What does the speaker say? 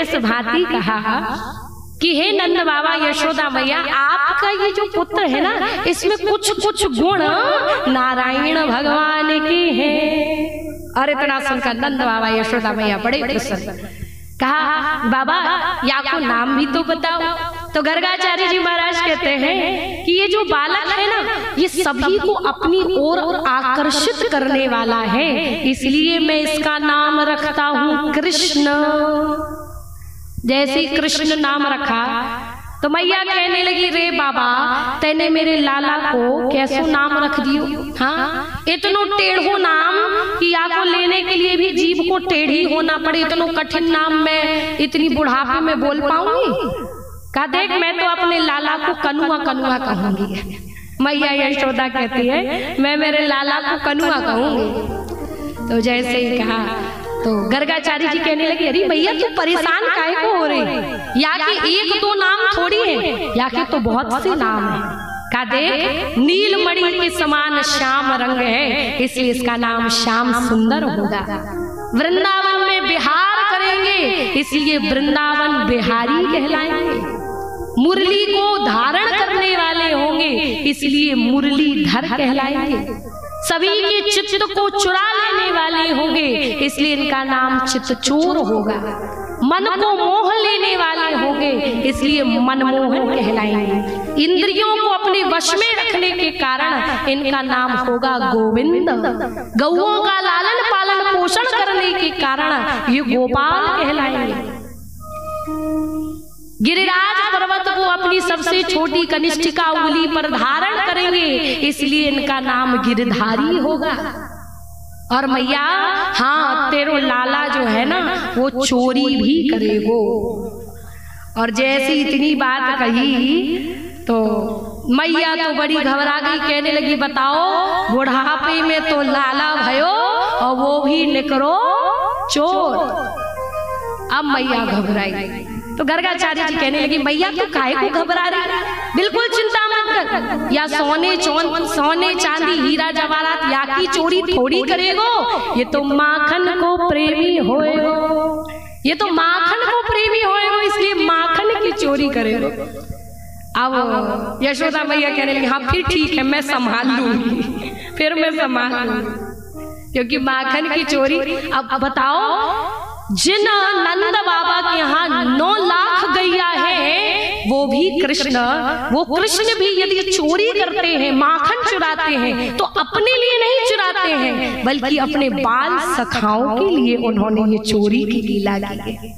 इस भांति कहा कि हे नंद बाबा यशोदा मैया, आपका ये जो पुत्र है ना, इसमें कुछ कुछ गुण नारायण भगवान के हैं। और इतना सुनकर नंद बाबा यशोदा मैया बड़े प्रसन्न। कहा बाबा या को नाम भी तो बताओ। तो गर्गाचार्य जी महाराज कहते हैं कि ये जो बालक है ना, ये सभी को अपनी ओर आकर्षित करने वाला है, इसलिए मैं इसका नाम रखता हूँ कृष्ण। जैसे कृष्ण नाम रखा तो मैया कहने लगी, रे बाबा तैने मेरे लाला को कैसो नाम रख दियो। हाँ, इतनो टेढ़ो नाम कि आपको लेने के लिए भी जीभ को टेढ़ी होना पड़े, इतनो कठिन नाम मैं इतनी बुढ़ापे में बोल पाऊंगी। कहा देख, मैं तो अपने लाला को कनुआ कनुआ कहूंगी। मैया यशोदा कहती है मैं मेरे लाला को कनुआ कहूंगी। तो जैसे ही कहा तो गर्गाचार्य जी कहने लगे, अरे भैया तू परेशान काहे को हो रही, या कि एक दो नाम थोड़ी है, या कि तो बहुत से नाम है। का देख नीलमणि के समान श्याम रंग है, इसलिए इसका नाम श्याम सुंदर होगा। वृंदावन में बिहार करेंगे, इसलिए वृंदावन बिहारी कहलाएंगे। मुरली को धारण करने वाले होंगे, इसलिए मुरलीधर कहलाएंगे। सभी के चित्त को चुरा लेने वाले होंगे, इसलिए इनका नाम चित्तचोर होगा। मन को मोह लेने वाले होंगे, इसलिए मनमोहन कहलाएंगे। इंद्रियों को अपने वश में रखने के कारण इनका नाम होगा गोविंद। गौओं का लालन पालन पोषण करने के कारण ये गोपाल कहलाएंगे। गिरिराज पर्वत को अपनी सबसे छोटी कनिष्ठिका उंगली पर धारण करेंगे, इसलिए इनका नाम गिरधारी होगा। और मैया हाँ, तेरो लाला जो है ना वो चोरी भी करेगो। और जैसे इतनी बात कही तो मैया तो बड़ी घबरा गई, कहने लगी बताओ बुढ़ापे में तो लाला भयो और वो भी निकरो चोर। अब मैया घबराई तो गर्गाचार्य जी कहने लगी, मैया तू काहे को घबरा रही, बिल्कुल चिंता मत कर। या सोने चांदी हीरा जवाहरात या की चोरी थोड़ी करेगो, ये तो माखन को प्रेमी होएगो, ये तो माखन को प्रेमी होएगो, इसलिए माखन की चोरी करेगो। अब यशोदा मैया कहने लगी, हाँ फिर ठीक है, मैं संभाल लूंगी, फिर मैं संभाल लूंगी, क्योंकि माखन की चोरी। अब बताओ जिन नंद बाबा के यहाँ 9 लाख गैया है, वो भी कृष्ण, वो कृष्ण भी यदि चोरी करते हैं, माखन चुराते हैं, तो अपने लिए नहीं चुराते हैं, बल्कि अपने बाल सखाओं के लिए उन्होंने ये चोरी की लीला की है।